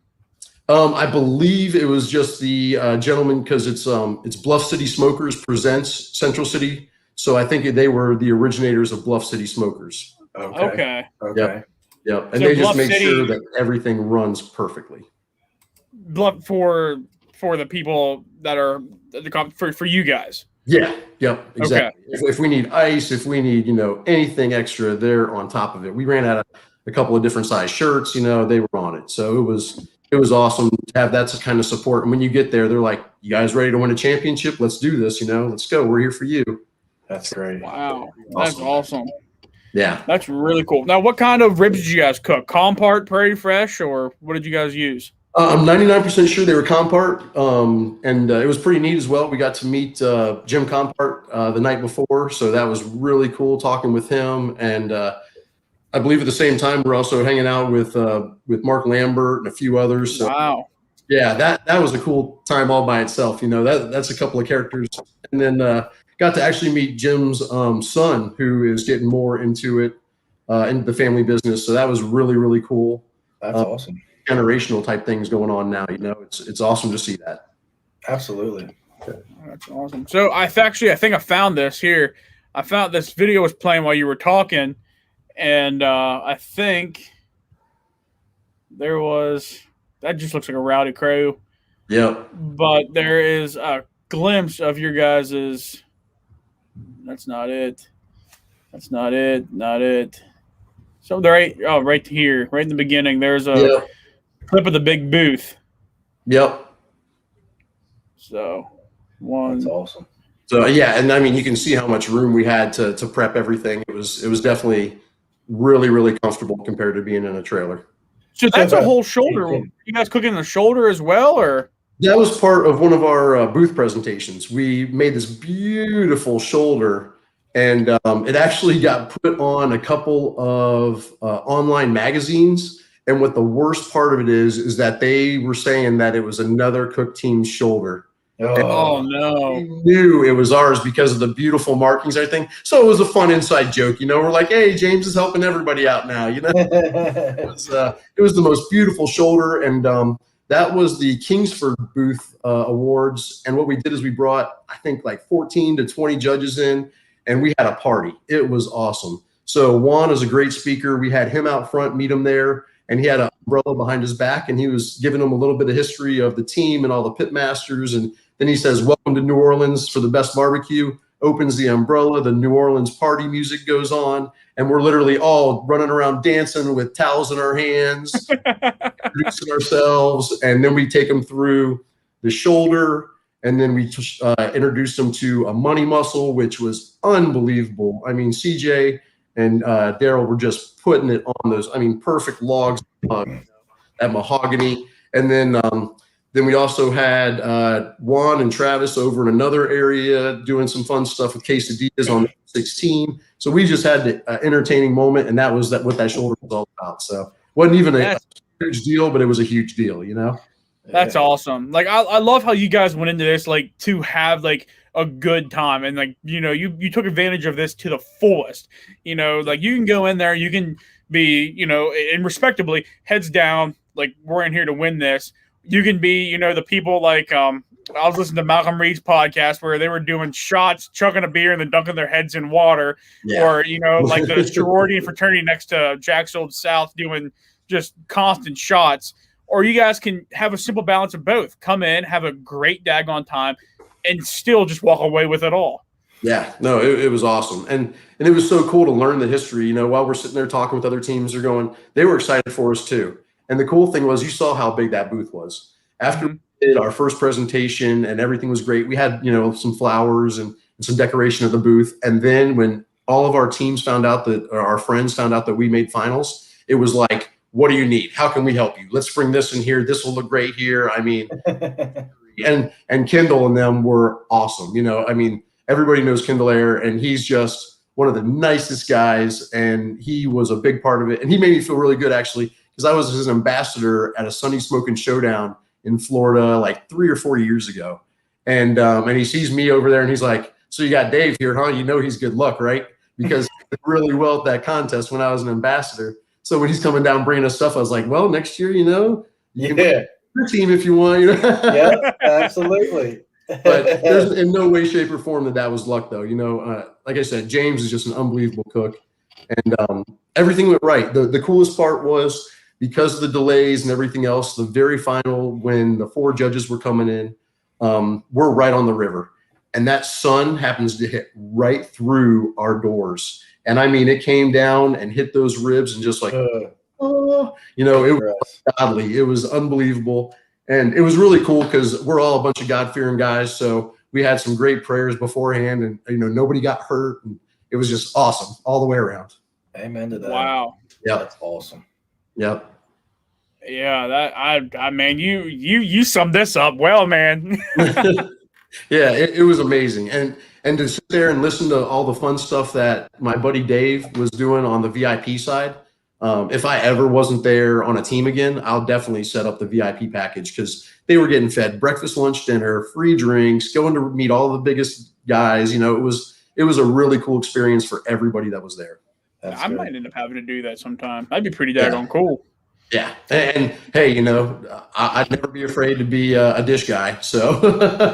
I believe it was just the gentleman, because it's Bluff City Smokers presents Central City. So I think they were the originators of Bluff City Smokers. Okay. Yep. And So they just Bluff make City- sure that everything runs perfectly. Bluff for the people that are for you guys. Yeah. Yep. Exactly. If we need ice, if we need anything extra, they're on top of it. We ran out of a couple of different size shirts. They were on it. So it was awesome to have that kind of support. And when you get there, they're like, "You guys ready to win a championship? Let's do this. Let's go. We're here for you." That's great. Wow, that's awesome. Yeah. That's really cool. Now, what kind of ribs did you guys cook? Compart, Prairie Fresh, or what did you guys use? I'm 99% sure they were Compart, and it was pretty neat as well. We got to meet Jim Compart the night before, so that was really cool talking with him. And I believe at the same time we're also hanging out with Mark Lambert and a few others. So, Wow. yeah, that was a cool time all by itself. That's a couple of characters, and then got to actually meet Jim's son, who is getting more into it, into the family business. So that was really, really cool. That's awesome. Generational type things going on now. It's awesome to see that. Absolutely. That's awesome. So I think I found this here. I found this video was playing while you were talking, and I think there was that just looks like a rowdy crew. Yep. But there is a glimpse of your guys's. That's not it. That's not it. Not it. So right here, right in the beginning, there's a clip of the big booth. Yep. So one. That's awesome. So yeah, and I mean you can see how much room we had to prep everything. It was definitely really, really comfortable compared to being in a trailer. So that's a whole shoulder. You guys cooking the shoulder as well, or? That was part of one of our booth presentations. We made this beautiful shoulder, and it actually got put on a couple of online magazines. And what the worst part of it is that they were saying that it was another cook team's shoulder. Oh no! We knew it was ours because of the beautiful markings and everything. So it was a fun inside joke. We're like, "Hey, James is helping everybody out now." It was the most beautiful shoulder, and that was the Kingsford booth awards. And what we did is we brought, I think, like 14 to 20 judges in, and we had a party. It was awesome. So Juan is a great speaker. We had him out front, meet him there, and he had an umbrella behind his back, and he was giving them a little bit of history of the team and all the pit masters. And then he says, "Welcome to New Orleans for the best barbecue." Opens the umbrella, the New Orleans party music goes on, and we're literally all running around dancing with towels in our hands, introducing ourselves, and then we take them through the shoulder, and then we introduced them to a money muscle, which was unbelievable. I mean, CJ and Daryl were just putting it on those, perfect logs, that mahogany, and then we also had Juan and Travis over in another area doing some fun stuff with quesadillas on 16. So we just had an entertaining moment, and that was what that shoulder was all about. So wasn't even a huge deal, but it was a huge deal, That's awesome. Like I love how you guys went into this to have a good time, and you took advantage of this to the fullest. You can go in there, you can be and respectably heads down, we're in here to win this. You can be, the people I was listening to Malcolm Reed's podcast where they were doing shots, chugging a beer, and then dunking their heads in water. Yeah. Or, the sorority and fraternity next to Jack's Old South doing just constant shots. Or you guys can have a simple balance of both. Come in, have a great daggone time, and still just walk away with it all. Yeah, no, it was awesome. And it was so cool to learn the history. While we're sitting there talking with other teams, they were excited for us too. And the cool thing was you saw how big that booth was. After we did our first presentation and everything was great, we had, some flowers and some decoration of the booth. And then when all of our teams found out that, or our friends found out that we made finals, it was like, what do you need? How can we help you? Let's bring this in here. This will look great here. I mean, and Kendall and them were awesome. You know, I mean, everybody knows Kendall Air, and he's just one of the nicest guys, and he was a big part of it. And he made me feel really good, actually, because I was his ambassador at a Sunny Smokin' Showdown in Florida like 3 or 4 years ago. And he sees me over there, and he's like, so you got Dave here, huh? You know he's good luck, right? Because he did really well at that contest when I was an ambassador. So when he's coming down bringing us stuff, I was like, well, next year, you know, you can bring your team if you want. You know? Yeah, absolutely. But there's in no way, shape, or form that was luck, though. You know, like I said, James is just an unbelievable cook, and everything went right. The coolest part was, because of the delays and everything else, the very final, when the 4 judges were coming in, we're right on the river, and that sun happens to hit right through our doors. And I mean, it came down and hit those ribs and just like, oh, you know, it was godly. It was unbelievable. And it was really cool because we're all a bunch of God-fearing guys. So we had some great prayers beforehand, and, you know, nobody got hurt. And it was just awesome all the way around. Amen to that. Wow. Yeah. That's awesome. Yep. Yeah, that I man, you summed this up well, man. Yeah, it was amazing. And to sit there and listen to all the fun stuff that my buddy Dave was doing on the VIP side. If I ever wasn't there on a team again, I'll definitely set up the VIP package, because they were getting fed breakfast, lunch, dinner, free drinks, going to meet all the biggest guys. You know, it was a really cool experience for everybody that was there. I might end up having to do that sometime. That'd be pretty daggone cool. Yeah. And hey, you know, I'd never be afraid to be a dish guy. So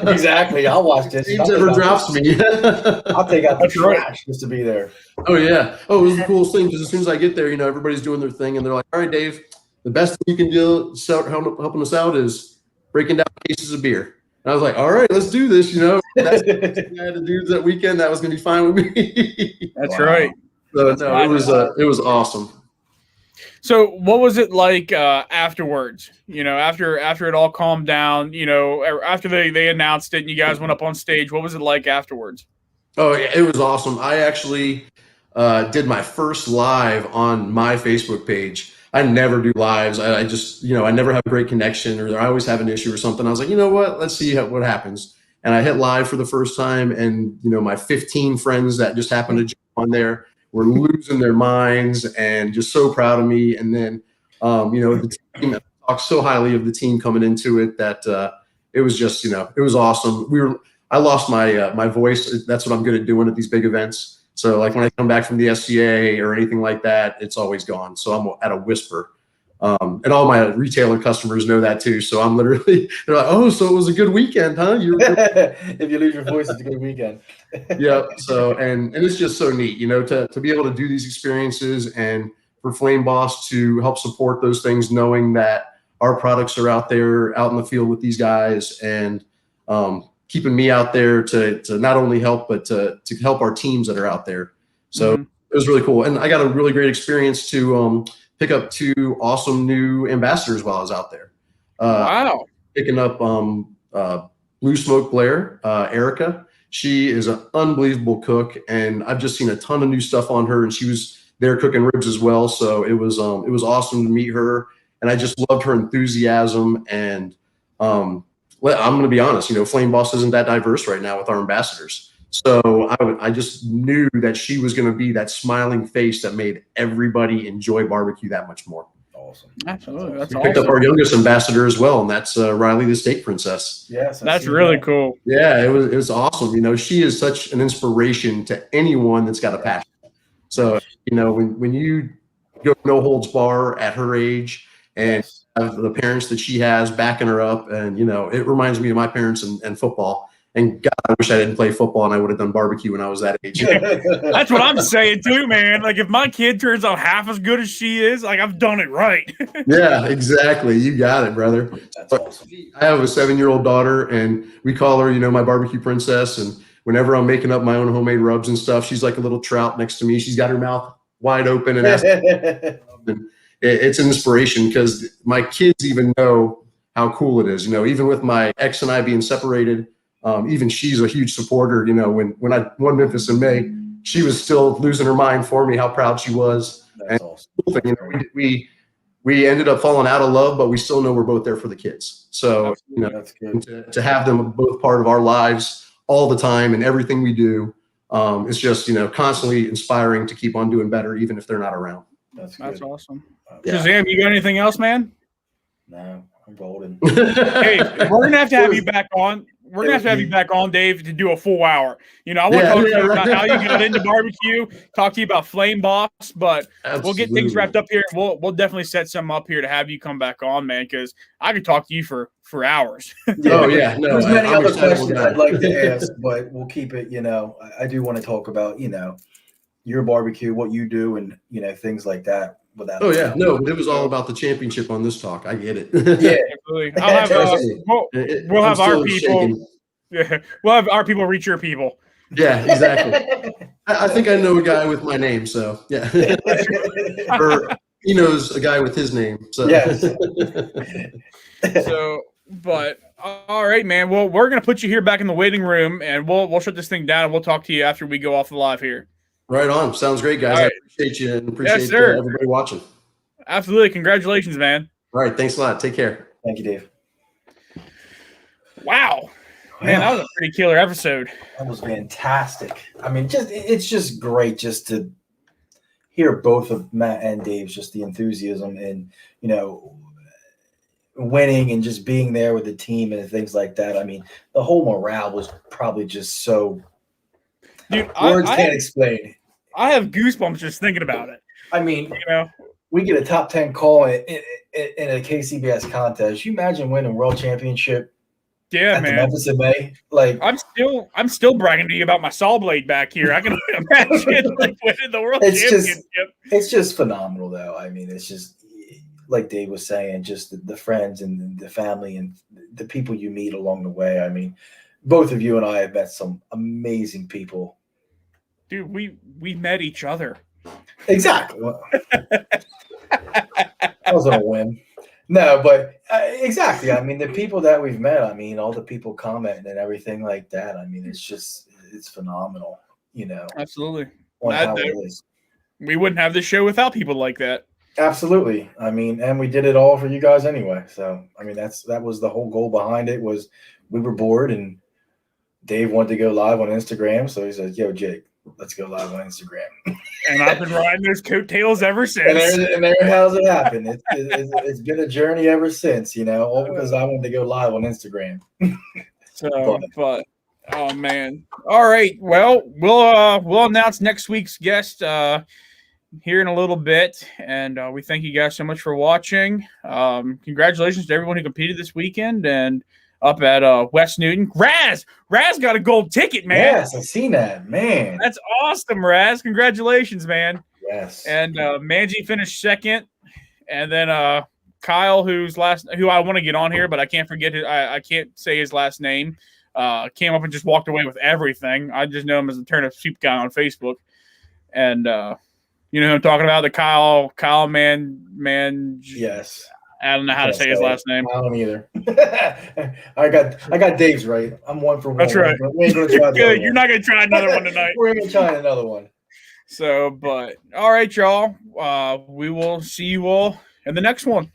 Exactly. I'll watch this. If ever drops me, I'll take out the trash just to be there. Oh, yeah. Oh, it was the coolest thing, because as soon as I get there, you know, everybody's doing their thing, and they're like, all right, Dave, the best thing you can do helping us out is breaking down cases of beer. And I was like, all right, let's do this. You know, that's what I had to do that weekend. That was going to be fine with me. That's right. So, no, it was awesome. So what was it like afterwards? You know, after it all calmed down, you know, after they announced it and you guys went up on stage, what was it like afterwards? Oh, yeah, it was awesome. I actually did my first live on my Facebook page. I never do lives. I just, you know, I never have a great connection, or I always have an issue or something. I was like, you know what? Let's see what happens. And I hit live for the first time, and, you know, my 15 friends that just happened to jump on there were losing their minds and just so proud of me. And then, you know, the team talked so highly of the team coming into it that it was just, you know, it was awesome. I lost my voice. That's what I'm good at doing at these big events. So like when I come back from the SCA or anything like that, it's always gone. So I'm at a whisper. And all my retailer customers know that too. So I'm literally, they're like, oh, so it was a good weekend, huh? If you lose your voice, it's a good weekend. Yeah. So, and it's just so neat, you know, to be able to do these experiences, and for Flame Boss to help support those things, knowing that our products are out there, out in the field with these guys, and keeping me out there to not only help, but to help our teams that are out there. So It was really cool. And I got a really great experience to pick up 2 awesome new ambassadors while I was out there. Wow. Picking up Blue Smoke Blair, Erica. She is an unbelievable cook, and I've just seen a ton of new stuff on her, and she was there cooking ribs as well. So it was awesome to meet her, and I just loved her enthusiasm. And I'm going to be honest, you know, Flame Boss isn't that diverse right now with our ambassadors. So I just knew that she was going to be that smiling face that made everybody enjoy barbecue that much more. Awesome. Absolutely. That's We picked up our youngest ambassador as well, and that's Riley the Steak Princess. Yes, that's really cool. Yeah, it was awesome. You know, she is such an inspiration to anyone that's got a passion. So, you know, when you go no holds bar at her age, and have the parents that she has backing her up, and, you know, it reminds me of my parents and football. And God, I wish I didn't play football and I would have done barbecue when I was that age. That's what I'm saying too, man. Like, if my kid turns out half as good as she is, like, I've done it right. Yeah, exactly. You got it, brother. That's awesome. I have a 7-year-old daughter, and we call her, you know, my barbecue princess. And whenever I'm making up my own homemade rubs and stuff, she's like a little trout next to me. She's got her mouth wide open and asking. It's an inspiration, because my kids even know how cool it is. You know, even with my ex and I being separated, even she's a huge supporter. You know, when I won Memphis in May, she was still losing her mind for me, how proud she was. That's And awesome. cool thing, we ended up falling out of love, but we still know we're both there for the kids. So, That's good. to have them both part of our lives all the time and everything we do, it's just, constantly inspiring to keep on doing better, even if they're not around. That's good. That's awesome. Yeah. Shazam, you got anything else, man? No, I'm golden. Hey, we're gonna have to have you back on. We're gonna have to have you back on, Dave, to do a full hour. I want to talk to you about how you got into barbecue, talk to you about Flame Boss, but we'll get things wrapped up here. We'll definitely set some up here to have you come back on, man, because I could talk to you for hours. Oh yeah, no. There's many other questions I'd like to ask, but we'll keep it. I do want to talk about your barbecue, what you do, and things like that. Oh yeah, no, but it was all about the championship on this talk. I get it. Yeah, I'll have we'll have our people. Yeah, we'll have our people reach your people. Yeah, exactly. I think I know a guy with my name, so yeah. Or he knows a guy with his name. So yes. But all right, man. Well, we're gonna put you here back in the waiting room, and we'll shut this thing down, and we'll talk to you after we go off the live here. Right on. Sounds great, guys. Right. I appreciate you and appreciate everybody watching. Absolutely. Congratulations, man. All right. Thanks a lot. Take care. Thank you, Dave. Wow. Man, that was a pretty killer episode. That was fantastic. I mean, it's just great just to hear both of Matt and Dave's just the enthusiasm and, winning and just being there with the team and things like that. I mean, the whole morale was probably just so – dude, words can't explain. I have goosebumps just thinking about it. I mean, we get a top 10 call in a KCBS contest. You imagine winning a world championship? Yeah, man. Memphis in May. Like, I'm still bragging to you about my saw blade back here. I can imagine winning the world championship. It's just phenomenal, though. I mean, it's just like Dave was saying, just the friends and the family and the people you meet along the way. I mean, both of you and I have met some amazing people. Dude, we met each other. Exactly. That wasn't a whim. No, but exactly. I mean, the people that we've met, I mean, all the people commenting and everything like that. I mean, it's phenomenal, Absolutely. How it is. We wouldn't have this show without people like that. Absolutely. I mean, and we did it all for you guys anyway. So, I mean, that was the whole goal behind it was we were bored and Dave wanted to go live on Instagram. So he said, yo, Jake, let's go live on Instagram. And I've been riding those coattails ever since. And there how's it happened. It's been a journey ever since, all because I wanted to go live on Instagram. But oh man. All right. Well, we'll announce next week's guest here in a little bit. And we thank you guys so much for watching. Congratulations to everyone who competed this weekend and up at West Newton. Raz got a gold ticket, man. Yes, I've seen that, man. That's awesome, Raz. Congratulations, man. Yes. And Manji finished second, and then Kyle, who I want to get on here, but I can't forget I can't say his last name. Came up and just walked away with everything. I just know him as the Turnip Soup guy on Facebook, and you know who I'm talking about, the Kyle man. Yes. I don't know how to say his last name. I don't either. I got Dave's right. I'm 1 for 1. That's right. We ain't gonna try Good. You're not gonna try another one tonight. We're gonna try another one. So, but all right, y'all. We will see you all in the next one.